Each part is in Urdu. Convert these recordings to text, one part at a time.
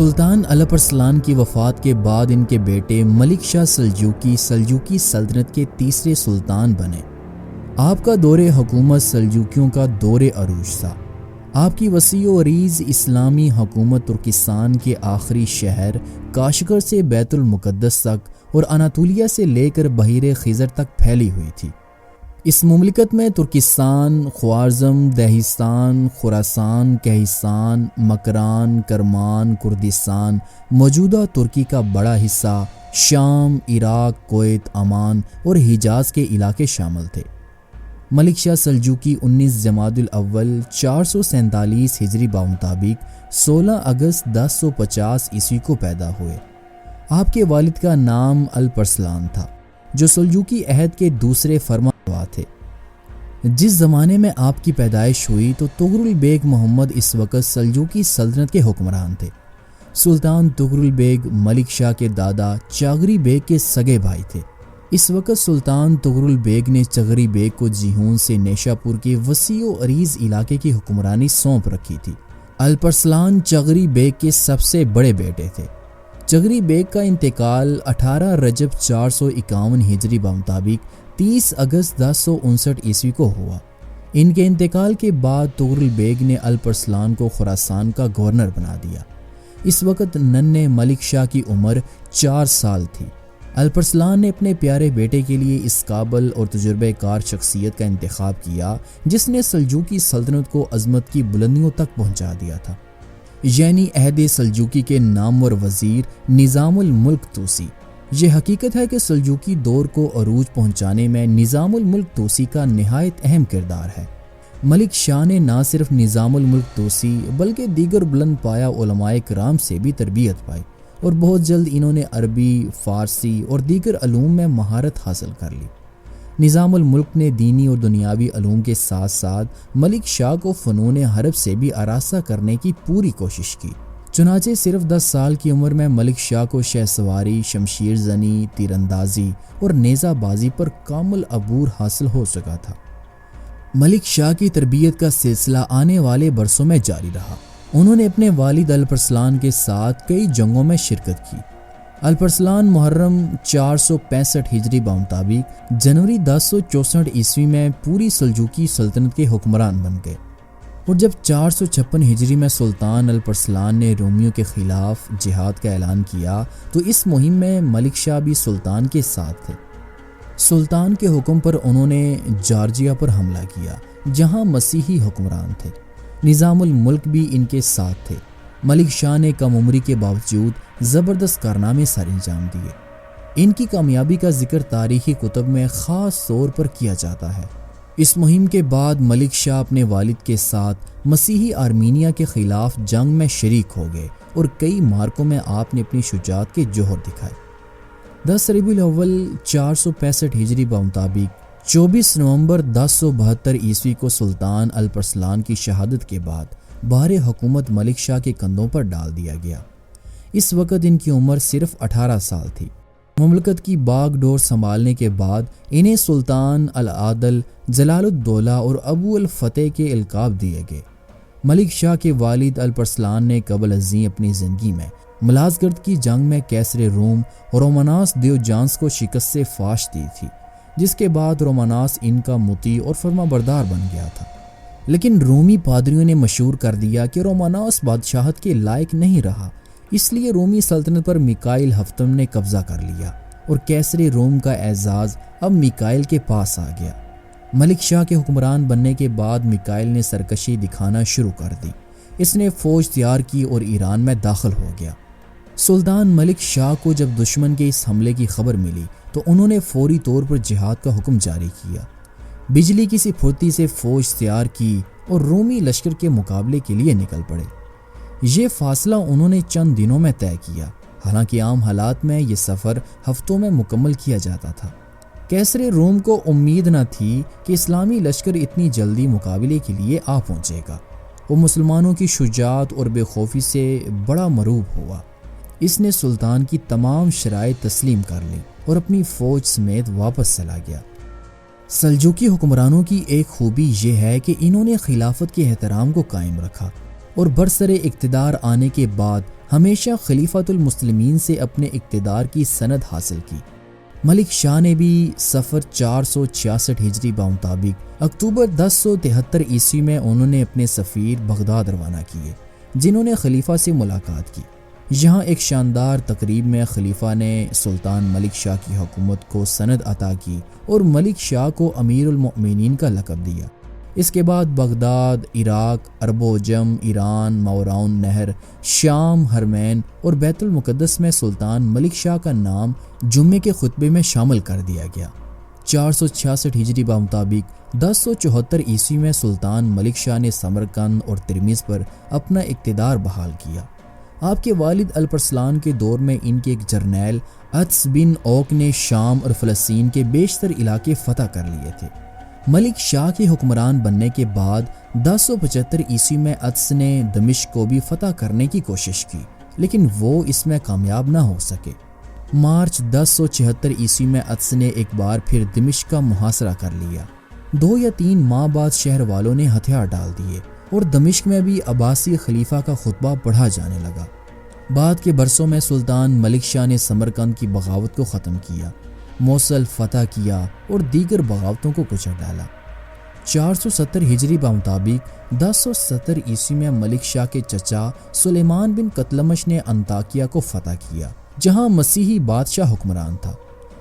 سلطان الپ ارسلان کی وفات کے بعد ان کے بیٹے ملک شاہ سلجوقی سلطنت کے تیسرے سلطان بنے۔ آپ کا دور حکومت سلجوکیوں کا دور عروج تھا۔ آپ کی وسیع و عریض اسلامی حکومت ترکستان کے آخری شہر کاشغر سے بیت المقدس تک اور اناطولیہ سے لے کر بحیر خزر تک پھیلی ہوئی تھی۔ اس مملکت میں ترکستان، خوارزم، دہستان، خراسان، کہیسان، مکران، کرمان، کردستان، موجودہ ترکی کا بڑا حصہ، شام، عراق، کویت، عمان اور حجاز کے علاقے شامل تھے۔ ملک شاہ سلجوقی 19 جمادی الاول 447 ہجری بمطابق 16 اگست 1050 عیسوی کو پیدا ہوئے۔ آپ کے والد کا نام الپ ارسلان تھا، جو سلجوقی عہد کے دوسرے فرمانروا تھے۔ جس زمانے میں آپ کی پیدائش ہوئی تو طغرل بیگ محمد اس وقت سلجوقی سلطنت کے حکمران تھے۔ سلطان طغرل بیگ ملک شاہ کے دادا چاغری بیگ کے سگے بھائی تھے۔ اس وقت سلطان طغرل بیگ نے چغری بیگ کو جیہون سے نیشا پور کے وسیع و عریض علاقے کی حکمرانی سونپ رکھی تھی۔ الپ ارسلان چغری بیگ کے سب سے بڑے بیٹے تھے۔ چغری بیگ کا انتقال 18 رجب 451 ہجری بمطابق 30 اگست 1059 عیسوی کو ہوا۔ ان کے انتقال کے بعد طغرل بیگ نے الپ ارسلان کو خراسان کا گورنر بنا دیا۔ اس وقت ننھے ملک شاہ کی عمر 4 سال تھی۔ الپ ارسلان نے اپنے پیارے بیٹے کے لیے اس قابل اور تجربہ کار شخصیت کا انتخاب کیا جس نے سلجوقی سلطنت کو عظمت کی بلندیوں تک پہنچا دیا تھا، یعنی عہد سلجوقی کے نامور وزیر نظام الملک طوسی۔ یہ حقیقت ہے کہ سلجوقی دور کو عروج پہنچانے میں نظام الملک طوسی کا نہایت اہم کردار ہے۔ ملک شاہ نے نہ صرف نظام الملک طوسی بلکہ دیگر بلند پایہ علماء کرام سے بھی تربیت پائی اور بہت جلد انہوں نے عربی، فارسی اور دیگر علوم میں مہارت حاصل کر لی۔ نظام الملک نے دینی اور دنیاوی علوم کے ساتھ ساتھ ملک شاہ کو فنون حرب سے بھی آراستہ کرنے کی پوری کوشش کی۔ چنانچہ صرف 10 سال کی عمر میں ملک شاہ کو شہ سواری، شمشیر زنی، تیر اندازی اور نیزہ بازی پر کامل عبور حاصل ہو چکا تھا۔ ملک شاہ کی تربیت کا سلسلہ آنے والے برسوں میں جاری رہا۔ انہوں نے اپنے والد الپ ارسلان کے ساتھ کئی جنگوں میں شرکت کی۔ الپ ارسلان محرم 465 ہجری بمطابق جنوری 1064 عیسوی میں پوری سلجوقی سلطنت کے حکمران بن گئے، اور جب 456 ہجری میں سلطان الپ ارسلان نے رومیوں کے خلاف جہاد کا اعلان کیا تو اس مہم میں ملک شاہ بھی سلطان کے ساتھ تھے۔ سلطان کے حکم پر انہوں نے جارجیا پر حملہ کیا جہاں مسیحی حکمران تھے۔ نظام الملک بھی ان کے ساتھ تھے۔ ملک شاہ نے کم عمری کے باوجود زبردست کارنامے سر انجام دیے۔ ان کی کامیابی کا ذکر تاریخی کتب میں خاص طور پر کیا جاتا ہے۔ اس مہم کے بعد ملک شاہ اپنے والد کے ساتھ مسیحی آرمینیا کے خلاف جنگ میں شریک ہو گئے اور کئی مارکوں میں آپ نے اپنی شجاعت کے جوہر دکھائے۔ 10 ربیع الاول 465 ہجری بمطابق 24 نومبر 1072 عیسوی کو سلطان الپ ارسلان کی شہادت کے بعد بار حکومت ملک شاہ کے کندھوں پر ڈال دیا گیا۔ اس وقت ان کی عمر صرف 18 سال تھی۔ مملکت کی باغ ڈور سنبھالنے کے بعد انہیں سلطان العادل، جلال الدولہ اور ابو الفتح کے القاب دیے گئے۔ ملک شاہ کے والد الپ ارسلان نے قبل ازیں اپنی زندگی میں ملازگرد کی جنگ میں کیسر روم اور روماناس دیوجانس کو شکست سے فاش دی تھی، جس کے بعد روماناس ان کا مطیع اور فرما بردار بن گیا تھا۔ لیکن رومی پادریوں نے مشہور کر دیا کہ روماناس بادشاہت کے لائق نہیں رہا، اس لیے رومی سلطنت پر میکائیل ہفتم نے قبضہ کر لیا اور کیسر روم کا اعزاز اب میکائیل کے پاس آ گیا۔ ملک شاہ کے حکمران بننے کے بعد میکائیل نے سرکشی دکھانا شروع کر دی۔ اس نے فوج تیار کی اور ایران میں داخل ہو گیا۔ سلطان ملک شاہ کو جب دشمن کے اس حملے کی خبر ملی تو انہوں نے فوری طور پر جہاد کا حکم جاری کیا۔ بجلی کی سی پھرتی سے فوج تیار کی اور رومی لشکر کے مقابلے کے لیے نکل پڑے۔ یہ فاصلہ انہوں نے چند دنوں میں طے کیا، حالانکہ عام حالات میں یہ سفر ہفتوں میں مکمل کیا جاتا تھا۔ کیسر روم کو امید نہ تھی کہ اسلامی لشکر اتنی جلدی مقابلے کے لیے آ پہنچے گا۔ وہ مسلمانوں کی شجاعت اور بے خوفی سے بڑا مرعوب ہوا۔ اس نے سلطان کی تمام شرائط تسلیم کر لی اور اپنی فوج سمیت واپس چلا گیا۔ سلجوقی حکمرانوں کی ایک خوبی یہ ہے کہ انہوں نے خلافت کے احترام کو قائم رکھا اور برسر اقتدار آنے کے بعد ہمیشہ خلیفۃ المسلمین سے اپنے اقتدار کی سند حاصل کی۔ ملک شاہ نے بھی صفر 466 ہجری بمطابق اکتوبر 1073 عیسوی میں انہوں نے اپنے سفیر بغداد روانہ کیے، جنہوں نے خلیفہ سے ملاقات کی۔ یہاں ایک شاندار تقریب میں خلیفہ نے سلطان ملک شاہ کی حکومت کو سند عطا کی اور ملک شاہ کو امیر المؤمنین کا لقب دیا۔ اس کے بعد بغداد، عراق، عرب و عجم، ایران، ماوراء النہر، شام، حرمین اور بیت المقدس میں سلطان ملک شاہ کا نام جمعے کے خطبے میں شامل کر دیا گیا۔ 466 ہجری بمطابق 1074 عیسوی میں سلطان ملک شاہ نے سمرقند اور ترمذ پر اپنا اقتدار بحال کیا۔ آپ کے والد الپرسلان کے دور میں ان کے ایک جرنیل عطس بن اوک نے شام اور فلسطین کے بیشتر علاقے فتح کر لیے تھے۔ ملک شاہ کے حکمران بننے کے بعد 1075 عیسوی میں عطس نے دمشق کو بھی فتح کرنے کی کوشش کی، لیکن وہ اس میں کامیاب نہ ہو سکے۔ مارچ 1076 عیسوی میں عطس نے ایک بار پھر دمشق کا محاصرہ کر لیا۔ 2 یا 3 ماہ بعد شہر والوں نے ہتھیار ڈال دیے اور دمشق میں بھی عباسی خلیفہ کا خطبہ پڑھا جانے لگا۔ بعد کے برسوں میں سلطان ملک شاہ نے سمرقند کی بغاوت کو ختم کیا، موصل فتح کیا اور دیگر بغاوتوں کو کچل ڈالا۔ 470 ہجری بمطابق 1070 عیسوی میں ملک شاہ کے چچا سلیمان بن قتلمش نے انطاکیہ کو فتح کیا، جہاں مسیحی بادشاہ حکمران تھا۔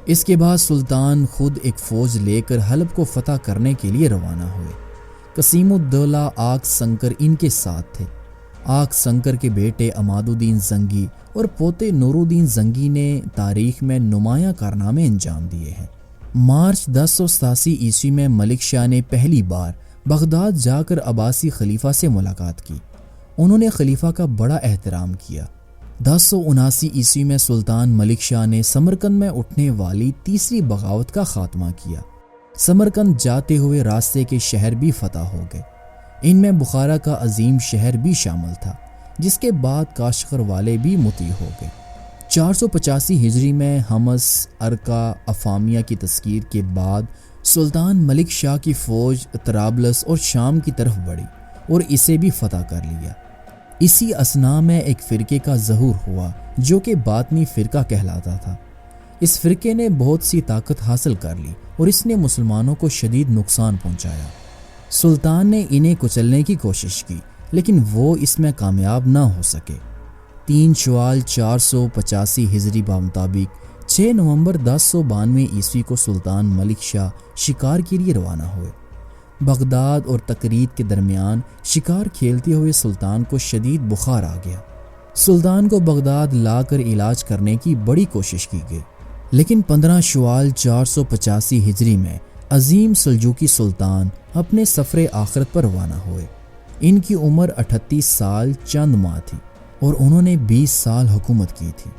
اس کے بعد سلطان خود ایک فوج لے کر حلب کو فتح کرنے کے لیے روانہ ہوئے۔ قسیم الدولہ آگ سنکر ان کے ساتھ تھے۔ آگ سنکر کے بیٹے عماد الدین زنگی اور پوتے نور الدین زنگی نے تاریخ میں نمایاں کارنامے انجام دیے ہیں۔ مارچ 1087 عیسوی میں ملک شاہ نے پہلی بار بغداد جا کر عباسی خلیفہ سے ملاقات کی۔ انہوں نے خلیفہ کا بڑا احترام کیا۔ 1079 عیسوی میں سلطان ملک شاہ نے سمرقند میں اٹھنے والی تیسری بغاوت کا خاتمہ کیا۔ سمرقند جاتے ہوئے راستے کے شہر بھی فتح ہو گئے۔ ان میں بخارا کا عظیم شہر بھی شامل تھا، جس کے بعد کاشغر والے بھی مطیع ہو گئے۔ 485 ہجری میں حمص، ارکا، افامیہ کی تسخیر کے بعد سلطان ملک شاہ کی فوج طرابلس اور شام کی طرف بڑھی اور اسے بھی فتح کر لیا۔ اسی اثناء میں ایک فرقے کا ظہور ہوا جو کہ باطنی فرقہ کہلاتا تھا۔ اس فرقے نے بہت سی طاقت حاصل کر لی اور اس نے مسلمانوں کو شدید نقصان پہنچایا۔ سلطان نے انہیں کچلنے کی کوشش کی، لیکن وہ اس میں کامیاب نہ ہو سکے۔ 3 شوال 485 ہجری بمطابق 6 نومبر 1092 عیسوی کو سلطان ملک شاہ شکار کے لیے روانہ ہوئے۔ بغداد اور تقریب کے درمیان شکار کھیلتے ہوئے سلطان کو شدید بخار آ گیا۔ سلطان کو بغداد لا کر علاج کرنے کی بڑی کوشش کی گئی، لیکن 15 شوال 485 ہجری میں عظیم سلجوقی سلطان اپنے سفر آخرت پر روانہ ہوئے۔ ان کی عمر 38 سال چند ماہ تھی اور انہوں نے 20 سال حکومت کی تھی۔